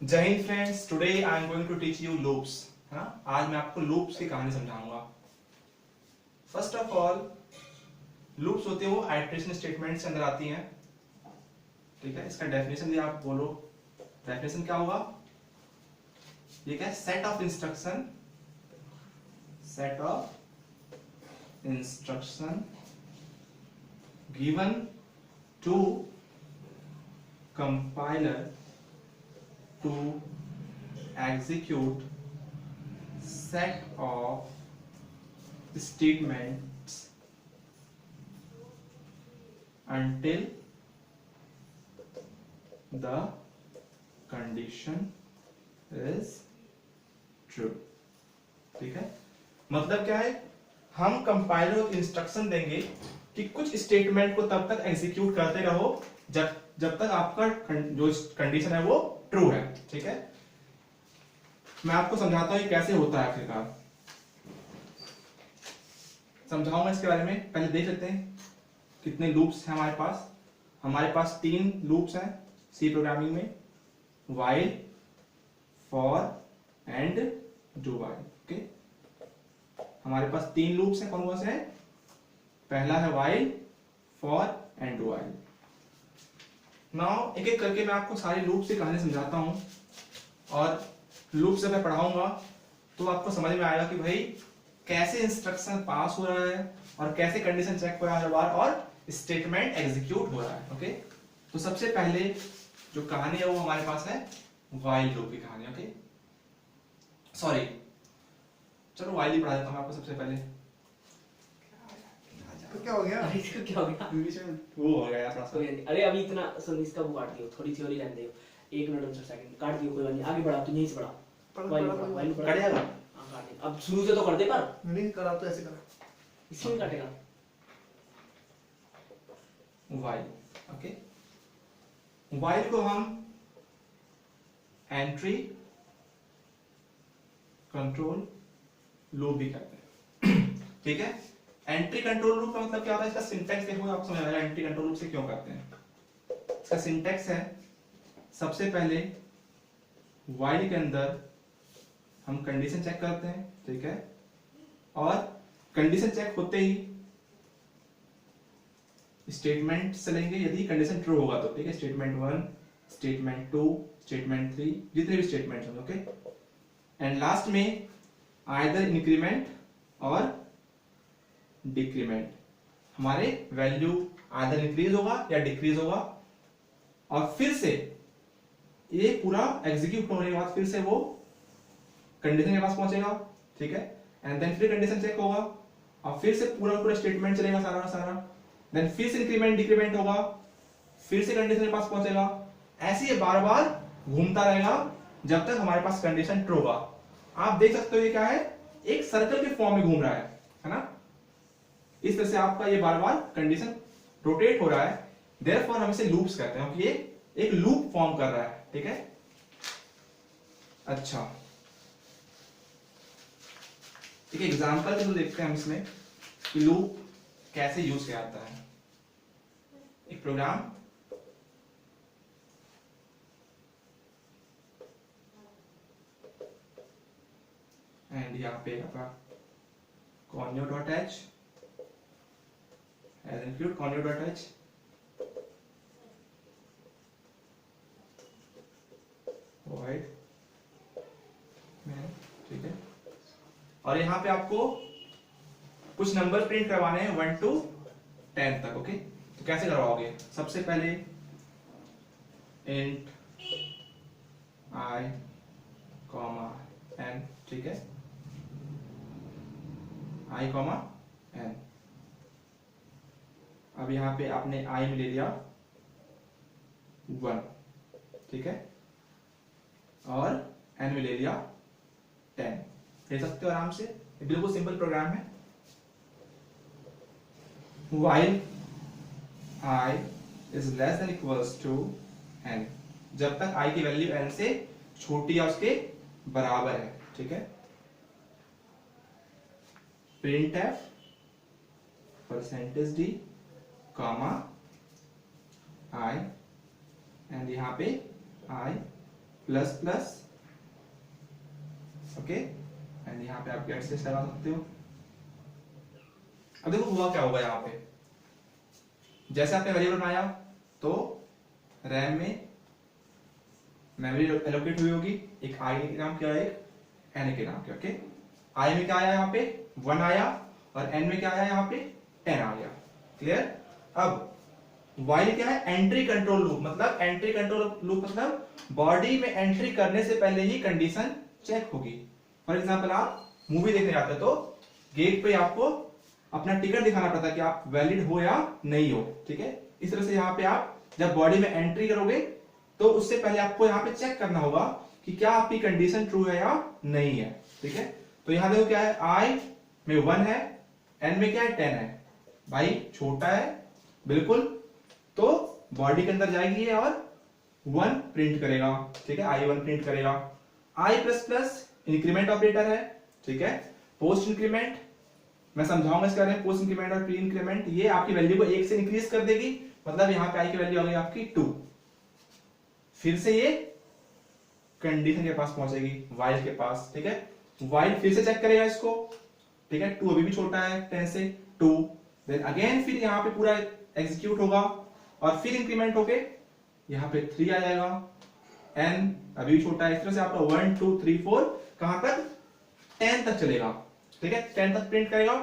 जय Hind friends, today I am going to teach you loops. है ना, आज मैं आपको लूप्स की कहानी समझाऊंगा। फर्स्ट ऑफ ऑल, लूप्स होते हैं वो आइटरेशन स्टेटमेंट्स के अंदर आती हैं। ठीक है, इसका डेफिनेशन भी आप बोलो। डेफिनेशन क्या होगा? ये क्या है? Set of instruction given to compiler to execute set of statements until the condition is true। ठीक है, मतलब क्या है? हम कंपाइलर को इंस्ट्रक्शन देंगे कि कुछ स्टेटमेंट को तब तक एग्जीक्यूट करते रहो जब तक आपका जो कंडीशन है वो ट्रू है। ठीक है, मैं आपको समझाता हूं ये कैसे होता है। आखिरकार समझाऊंगा इसके बारे में। पहले देख लेते हैं कितने लूप्स हैं हमारे पास। हमारे पास 3 लूप्स हैं सी प्रोग्रामिंग में, while, for and do while. Okay, हमारे पास 3 लूप्स हैं। कौन कौन से हैं? पहला है while, for and do while. Now एक एक करके मैं आपको सारे लूप्स की कहानी समझाता हूं, और लूप से मैं पढ़ाऊंगा तो आपको समझ में आएगा कि भाई कैसे इंस्ट्रक्शन पास हो रहा है और कैसे कंडीशन चेक हो रहा है हर बार, और स्टेटमेंट एग्जीक्यूट हो रहा है। ओके, तो सबसे पहले जो कहानी है वो हमारे पास है व्हाइल लूप की कहानी। ओके, सॉरी, चलो व्हाइल ही पढ़ा देता हूं आपको सबसे पहले। तो क्या हो गया? अरे इसका क्या हो गया? बीच में वो हो गया थोड़ा सा। कोई नहीं। अरे अभी इतना सुन, इसका वो काट दियो, थोड़ी थ्योरी रहने दियो। 1 मिनट 59 सेकंड काट दियो, कोई बात नहीं। आगे बढ़ा, तू यहीं से बढ़ा। वाइल बढ़ा। कट जाएगा? हां काट दे। अब शुरू से तो कर दे, पर नहीं करा तो ऐसे करा। इसमें काटेगा। व्हाइल। ओके, व्हाइल को हम एंट्री कंट्रोल लूप भी कहते हैं। ठीक है, एंट्री कंट्रोल लूप का मतलब क्या होता है? इसका सिंटैक्स देखो, आपको समझ आएगा एंट्री कंट्रोल लूप से क्यों करते हैं। इसका सिंटैक्स है, सबसे पहले व्हाइल के अंदर हम कंडीशन चेक करते हैं। ठीक है, और कंडीशन चेक होते ही स्टेटमेंट चलेंगे यदि कंडीशन ट्रू होगा तो। ठीक है, स्टेटमेंट 1, स्टेटमेंट 2, स्टेटमेंट 3, जितने भी स्टेटमेंट्स होंगे। ओके, एंड लास्ट में आइदर इंक्रीमेंट और डिक्रीमेंट, हमारे वैल्यू आइदर इंक्रीज होगा या डिक्रीज होगा, और फिर से ये पूरा एग्जीक्यूट होने के बाद फिर से वो कंडीशन के पास पहुंचेगा। ठीक है, एंड देन फिर कंडीशन चेक होगा, और फिर से पूरा स्टेटमेंट चलेगा सारा का सारा, देन फिर से इंक्रीमेंट डिक्रीमेंट होगा, फिर से कंडीशन के पास पहुंचेगा। ऐसे ये बार बार घूमता रहेगा जब तक हमारे पास कंडीशन ट्रू होगा। आप देख सकते हो ये क्या है? एक सर्कल के फॉर्म में घूम रहा है ना। इस तरह से आपका ये बार बार कंडीशन रोटेट हो रहा है, देयरफॉर हम इसे लूप्स कहते हैं, क्योंकि ये एक लूप फॉर्म कर रहा है। ठीक है, अच्छा, एक एग्जांपल के थ्रू देखते हैं हम इसमें कि लूप कैसे यूज किया जाता है। एक प्रोग्राम एंड यहाँ पे आपका conio.h as include conio.h void main। ठीक है, और यहाँ पे आपको कुछ नंबर प्रिंट करवाने हैं 1 to 10 तक। ओके, तो कैसे करवाओगे? सबसे पहले int i कॉमा n। ठीक है, i कॉमा n। अब यहां पे आपने i में ले लिया 1। ठीक है, और n में ले लिया 10। ले सकते हो आराम से, ये बिल्कुल सिंपल प्रोग्राम है। while i is less than equals to n, जब तक i की वैल्यू n से छोटी या उसके बराबर है। ठीक है, printf %d comma i, and यहाँ पे i plus plus, okay, and यहाँ पे आप गेट से लगा सकते हो। अब देखो हुआ क्या होगा यहाँ पे, जैसे आपने वेरिएबल बनाया तो रैम में मेमोरी एलोकेट हुई होगी, एक आई के नाम क्या, एक एन के नाम के, ओके। आई में क्या आया यहाँ पे 1 आया, और एन में क्या आया यहाँ पे 10 आ गया, क्लियर। अब वाइल क्या है, एंट्री कंट्रोल लूप, मतलब एंट्री कंट्रोल लूप मतलब बॉडी में एंट्री करने से पहले ही कंडीशन चेक होगी। फॉर एग्जांपल आप मूवी देखने जाते हो तो गेट पे आपको अपना टिकट दिखाना पड़ता है कि आप वैलिड हो या नहीं हो, ठीक है। इस तरह से यहाँ पे आप जब बॉडी में एंट्री करोगे तो उससे पहले आपको यहाँ पे चेक करना होगा कि क्या आपकी कंडीशन ट्रू है या नहीं है, ठीक है। तो यहाँ देखो क्या है, आई में 1 है, एन में क्या है 10 है, भाई छोटा है बिल्कुल, तो बॉडी के अंदर जाएगी ये और 1 प्रिंट करेगा, ठीक है, आई 1 प्रिंट करेगा। आई प्लस प्लस इंक्रीमेंट ऑपरेटर है, ठीक है। पोस्ट इंक्रीमेंट मैं समझाऊंगा इसके बारे में, पोस्ट इंक्रीमेंट और प्री इंक्रीमेंट, ये आपकी वैल्यू को 1 से इंक्रीज कर देगी, मतलब यहाँ पे आई की वैल्यू आ गई आपकी 2, फिर से ये कंडीशन के पास पहुंचेगी, वाइल के पास, ठीक है। वाइल फिर से चेक करेगा इसको, ठीक है, 2 अभी भी छोटा है 10 से, 2, देन अगेन फिर यहाँ पे पूरा एग्जीक्यूट होगा और फिर इंक्रीमेंट होके यहाँ पे 3 आ जाएगा, n अभी भी छोटा है, इस तरह से आपका 1 2 3 4 कहां तक 10 तक चलेगा, ठीक है, 10 तक प्रिंट करेगा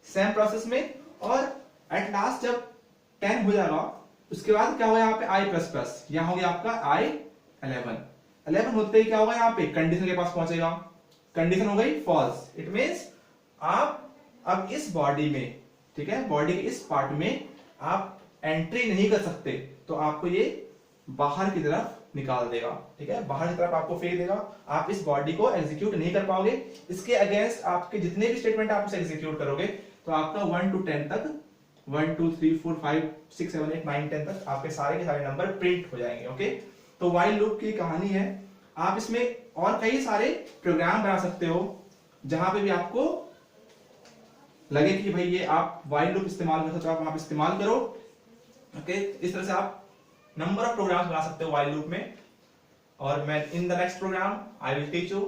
सेम प्रोसेस में। और एट लास्ट जब 10 हो जाएगा उसके बाद क्या होगा यहाँ पे i प्लस प्लस, यहाँ हो गया आपका i 11 होते ही क्या होगा यहाँ पे कंडीशन के पास पहुंचेगा, कंडीशन हो गई फॉल्स, इट मींस आप अब इस बॉडी में, ठीक है, बॉडी के इस पार्ट में आप एंट्री नहीं कर सकते, तो आपको ये बाहर की तरफ निकाल देगा, ठीक है, बाहर की तरफ आपको फेंक देगा, आप इस बॉडी को एग्जीक्यूट नहीं कर पाओगे। इसके अगेंस्ट आपके जितने भी स्टेटमेंट आप उसे एग्जीक्यूट करोगे तो आपका 1 to 10 तक, 1 2 3 4 5 6 7 8 9 10 तक आपके सारे के सारे नंबर प्रिंट हो जाएंगे, ओके। तो व्हाइल लूप की कहानी है, आप इसमें और कई सारे प्रोग्राम बना सकते हो जहां पे भी आपको लगे कि भाई ये आप व्हाइल लूप इस्तेमाल कर सकते हो, आप वहां पे इस्तेमाल करो, ओके। इस तरह से आप नंबर ऑफ प्रोग्राम्स बना सकते हो व्हाइल लूप में। और मैं in the next program I will teach you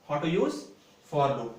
how to use for loop.